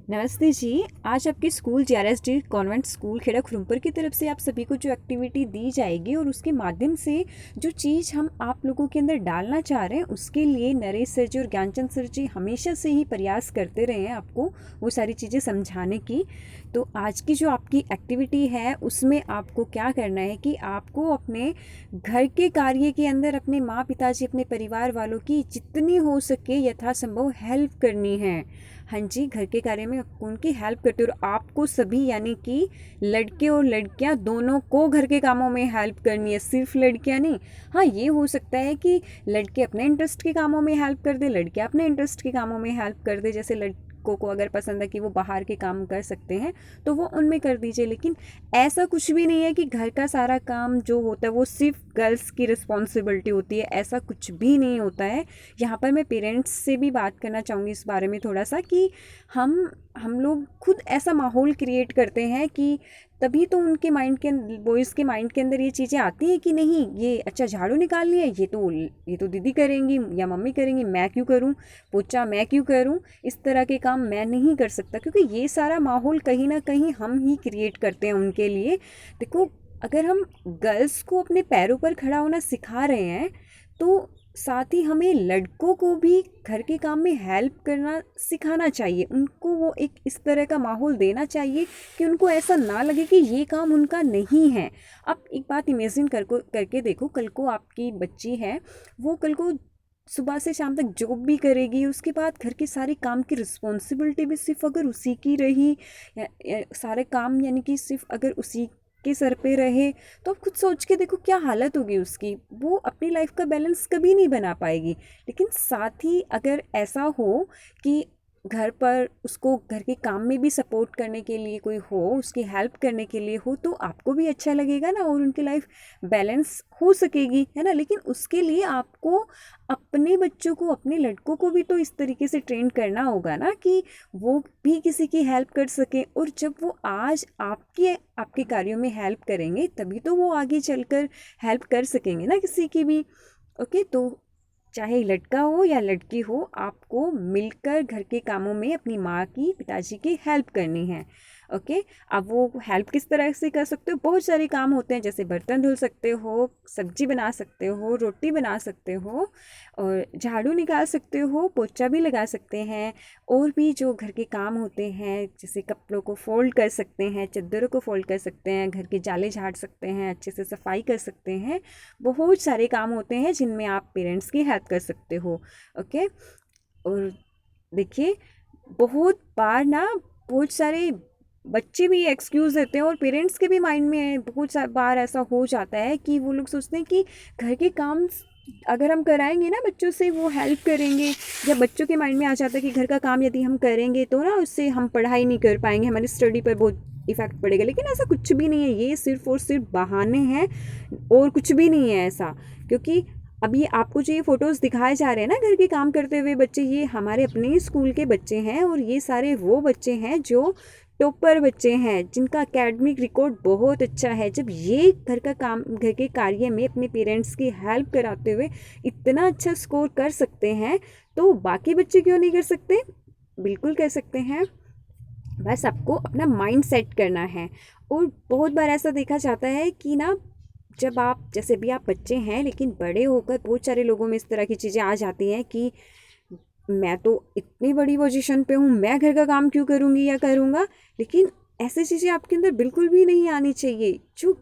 नमस्ते जी। आज आपके स्कूल जीआरएसडी कॉन्वेंट स्कूल खेड़ा खुरमपुर की तरफ से आप सभी को जो एक्टिविटी दी जाएगी और उसके माध्यम से जो चीज़ हम आप लोगों के अंदर डालना चाह रहे हैं उसके लिए नरेश सर जी और ज्ञानचंद सर जी हमेशा से ही प्रयास करते रहे हैं आपको वो सारी चीज़ें समझाने की। तो आज की जो आपकी एक्टिविटी है उसमें आपको क्या करना है कि आपको अपने घर के कार्य के अंदर अपने माँ पिताजी अपने परिवार वालों की जितनी हो सके यथासंभव हेल्प करनी है। हाँ जी, घर के कार्य में उनकी हेल्प करते हो और आपको सभी यानी कि लड़के और लड़कियां दोनों को घर के कामों में हेल्प करनी है, सिर्फ लड़कियां नहीं। हाँ, ये हो सकता है कि लड़के अपने इंटरेस्ट के कामों में हेल्प कर दे, लड़कियां अपने इंटरेस्ट के कामों में हेल्प कर दे। जैसे लड़कों को अगर पसंद है कि वो बाहर के काम कर सकते हैं तो वो उनमें कर दीजिए, लेकिन ऐसा कुछ भी नहीं है कि घर का सारा काम जो होता है वो सिर्फ गर्ल्स की रिस्पॉन्सिबिलिटी होती है। ऐसा कुछ भी नहीं होता है। यहाँ पर मैं पेरेंट्स से भी बात करना चाहूँगी इस बारे में थोड़ा सा कि हम लोग खुद ऐसा माहौल क्रिएट करते हैं कि तभी तो उनके माइंड के बॉयज़ के माइंड के अंदर ये चीज़ें आती हैं कि नहीं, ये अच्छा झाड़ू निकालनी है, ये तो दीदी करेंगी या मम्मी करेंगी, मैं क्यों करूं, पोछा मैं क्यों करूं, इस तरह के काम मैं नहीं कर सकता। क्योंकि ये सारा माहौल कहीं ना कहीं हम ही क्रिएट करते हैं उनके लिए। देखो, अगर हम गर्ल्स को अपने पैरों पर खड़ा होना सिखा रहे हैं तो साथ ही हमें लड़कों को भी घर के काम में हेल्प करना सिखाना चाहिए। उनको वो एक इस तरह का माहौल देना चाहिए कि उनको ऐसा ना लगे कि ये काम उनका नहीं है। आप एक बात इमेजिन करके देखो, कल को आपकी बच्ची है, वो कल को सुबह से शाम तक जॉब भी करेगी, उसके बाद घर के सारे काम की रिस्पॉन्सिबिलिटी भी सिर्फ अगर उसी की रही या सारे काम यानी कि सिर्फ अगर उसी के सर पे रहे तो आप खुद सोच के देखो क्या हालत होगी उसकी। वो अपनी लाइफ का बैलेंस कभी नहीं बना पाएगी। लेकिन साथ ही अगर ऐसा हो कि घर पर उसको घर के काम में भी सपोर्ट करने के लिए कोई हो, उसकी हेल्प करने के लिए हो, तो आपको भी अच्छा लगेगा ना और उनकी लाइफ बैलेंस हो सकेगी, है ना। लेकिन उसके लिए आपको अपने बच्चों को, अपने लड़कों को भी तो इस तरीके से ट्रेन करना होगा ना कि वो भी किसी की हेल्प कर सके। और जब वो आज आपके कार्यों में हेल्प करेंगे तभी तो वो आगे चलकर हेल्प कर सकेंगे ना किसी की भी। ओके, तो चाहे लड़का हो या लड़की हो, आपको मिलकर घर के कामों में अपनी माँ की, पिताजी की हेल्प करनी है। ओके, अब वो हेल्प किस तरह से कर सकते हो, बहुत सारे काम होते हैं, जैसे बर्तन धुल सकते हो, सब्जी बना सकते हो, रोटी बना सकते हो, और झाड़ू निकाल सकते हो, पोछा भी लगा सकते हैं। और भी जो घर के काम होते हैं, जैसे कपड़ों को फोल्ड कर सकते हैं, चादरों को फोल्ड कर सकते हैं, घर के जाले झाड़ सकते हैं, अच्छे से सफाई कर सकते हैं। बहुत सारे काम होते हैं जिनमें आप पेरेंट्स की हेल्प कर सकते हो। ओके, और देखिए, बहुत बार ना बहुत सारे बच्चे भी एक्सक्यूज़ देते हैं और पेरेंट्स के भी माइंड में बहुत बार ऐसा हो जाता है कि वो लोग सोचते हैं कि घर के काम अगर हम कराएंगे ना बच्चों से, वो हेल्प करेंगे। या बच्चों के माइंड में आ जाता है कि घर का काम यदि हम करेंगे तो ना उससे हम पढ़ाई नहीं कर पाएंगे, हमारी स्टडी पर बहुत इफ़ेक्ट पड़ेगा। लेकिन ऐसा कुछ भी नहीं है, ये सिर्फ और सिर्फ बहाने हैं और कुछ भी नहीं है ऐसा। क्योंकि अभी आपको जो ये फ़ोटोज़ दिखाए जा रहे हैं ना घर के काम करते हुए बच्चे, ये हमारे अपने ही स्कूल के बच्चे हैं और ये सारे वो बच्चे हैं जो टॉपर बच्चे हैं, जिनका एकेडमिक रिकॉर्ड बहुत अच्छा है। जब ये घर का काम, घर के कार्य में अपने पेरेंट्स की हेल्प कराते हुए इतना अच्छा स्कोर कर सकते हैं तो बाकी बच्चे क्यों नहीं कर सकते? बिल्कुल कर सकते हैं। बस आपको अपना माइंड सेट करना है। और बहुत बार ऐसा देखा जाता है कि ना, जब आप, जैसे भी आप बच्चे हैं लेकिन बड़े होकर बहुत सारे लोगों में इस तरह की चीज़ें आ जाती हैं कि मैं तो इतनी बड़ी पोजीशन पे हूँ, मैं घर का काम क्यों करूँगी या करूँगा। लेकिन ऐसी चीज़ें आपके अंदर बिल्कुल भी नहीं आनी चाहिए। जो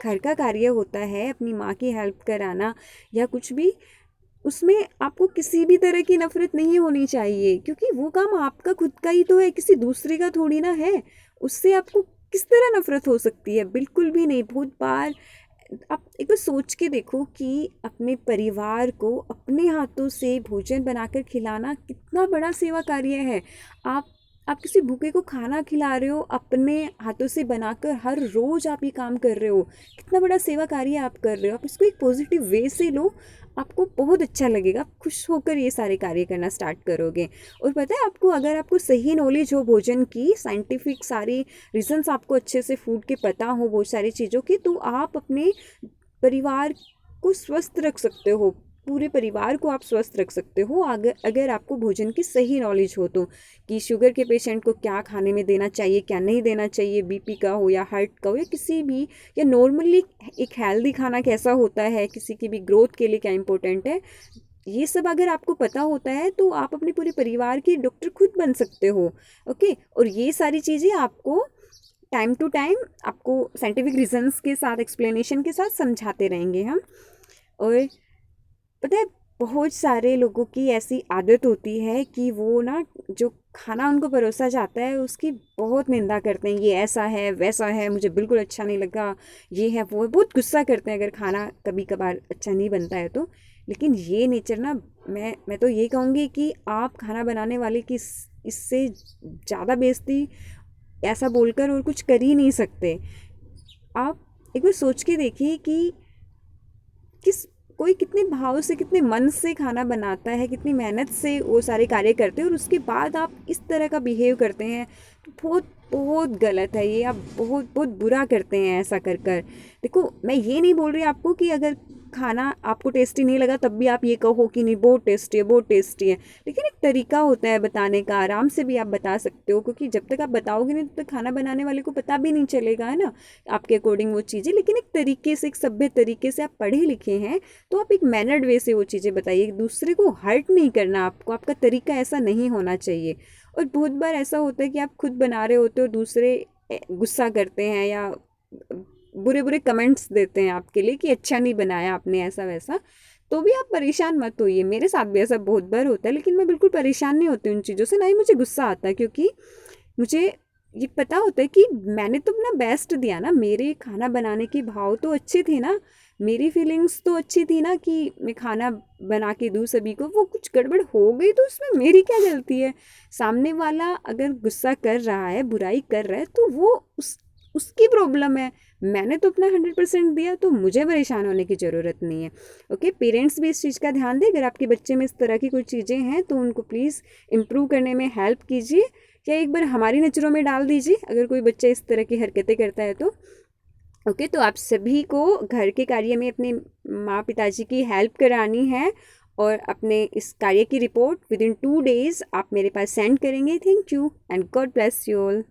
घर का कार्य होता है, अपनी माँ की हेल्प कराना या कुछ भी, उसमें आपको किसी भी तरह की नफरत नहीं होनी चाहिए, क्योंकि वो काम आपका खुद का ही तो है, किसी दूसरे का थोड़ी ना है। उससे आपको किस तरह नफरत हो सकती है? बिल्कुल भी नहीं। बहुत बार आप एक बार सोच के देखो कि अपने परिवार को अपने हाथों से भोजन बनाकर खिलाना कितना बड़ा सेवा कार्य है। आप किसी भूखे को खाना खिला रहे हो, अपने हाथों से बनाकर, हर रोज़ आप ये काम कर रहे हो। कितना बड़ा सेवा कार्य आप कर रहे हो। आप इसको एक पॉजिटिव वे से लो, आपको बहुत अच्छा लगेगा, आप खुश होकर ये सारे कार्य करना स्टार्ट करोगे। और पता है आपको, अगर आपको सही नॉलेज हो भोजन की, साइंटिफिक सारी रीजंस आपको अच्छे से फूड के पता हो, बहुत सारी चीज़ों की, तो आप अपने परिवार को स्वस्थ रख सकते हो। पूरे परिवार को आप स्वस्थ रख सकते हो अगर आपको भोजन की सही नॉलेज हो तो, कि शुगर के पेशेंट को क्या खाने में देना चाहिए, क्या नहीं देना चाहिए, बीपी का हो या हार्ट का हो या किसी भी, या नॉर्मली एक हेल्दी खाना कैसा होता है, किसी की भी ग्रोथ के लिए क्या इंपॉर्टेंट है, ये सब अगर आपको पता होता है तो आप अपने पूरे परिवार की डॉक्टर खुद बन सकते हो। ओके, और ये सारी चीज़ें आपको टाइम टू टाइम आपको साइंटिफिक रीजंस के साथ, एक्सप्लेनेशन के साथ समझाते रहेंगे हम। और पता है, बहुत सारे लोगों की ऐसी आदत होती है कि वो ना जो खाना उनको परोसा जाता है उसकी बहुत निंदा करते हैं, ये ऐसा है वैसा है, मुझे बिल्कुल अच्छा नहीं लगा, ये है वो है, बहुत गुस्सा करते हैं अगर खाना कभी कभार अच्छा नहीं बनता है तो। लेकिन ये नेचर ना, मैं तो ये कहूँगी कि आप खाना बनाने वाले की इससे ज़्यादा बेइज्जती ऐसा बोलकर और कुछ कर ही नहीं सकते। आप एक बार सोच के देखिए कि किस कोई कितने भाव से, कितने मन से खाना बनाता है, कितनी मेहनत से वो सारे कार्य करते हैं, और उसके बाद आप इस तरह का बिहेव करते हैं, तो बहुत बहुत गलत है ये। आप बहुत बहुत बुरा करते हैं ऐसा कर कर। देखो, मैं ये नहीं बोल रही आपको कि अगर खाना आपको टेस्टी नहीं लगा तब भी आप ये कहो कि नहीं बहुत टेस्टी है, बहुत टेस्टी है। लेकिन एक तरीका होता है बताने का, आराम से भी आप बता सकते हो, क्योंकि जब तक आप बताओगे नहीं तब तक खाना बनाने वाले को पता भी नहीं चलेगा, है ना, आपके अकॉर्डिंग वो चीज़ें। लेकिन एक तरीके से, एक सभ्य तरीके से, आप पढ़े लिखे हैं तो आप एक मैनर्ड वे से वो चीज़ें बताइए। दूसरे को हर्ट नहीं करना आपको, आपका तरीका ऐसा नहीं होना चाहिए। और बहुत बार ऐसा होता है कि आप खुद बना रहे होते हो, दूसरे गुस्सा करते हैं या बुरे बुरे कमेंट्स देते हैं आपके लिए कि अच्छा नहीं बनाया आपने, ऐसा वैसा, तो भी आप परेशान मत होइए। मेरे साथ भी ऐसा बहुत बार होता है, लेकिन मैं बिल्कुल परेशान नहीं होती उन चीज़ों से, ना ही मुझे गुस्सा आता है, क्योंकि मुझे ये पता होता है कि मैंने तो अपना बेस्ट दिया ना, मेरे खाना बनाने के भाव तो अच्छे थे ना, मेरी फीलिंग्स तो अच्छी थी ना कि मैं खाना बना के दूँ सभी को। वो कुछ गड़बड़ हो गई तो उसमें मेरी क्या गलती है? सामने वाला अगर गुस्सा कर रहा है, बुराई कर रहा है, तो वो उसकी प्रॉब्लम है। मैंने तो अपना 100% दिया, तो मुझे परेशान होने की ज़रूरत नहीं है। ओके, पेरेंट्स भी इस चीज़ का ध्यान दें। अगर आपके बच्चे में इस तरह की कोई चीज़ें हैं तो उनको प्लीज़ इम्प्रूव करने में हेल्प कीजिए, या एक बार हमारी नज़रों में डाल दीजिए अगर कोई बच्चा इस तरह की हरकतें करता है तो। ओके, तो आप सभी को घर के कार्य में अपने माँ पिताजी की हेल्प करानी है, और अपने इस कार्य की रिपोर्ट विद इन 2 days आप मेरे पास सेंड करेंगे। Thank you and God bless you all.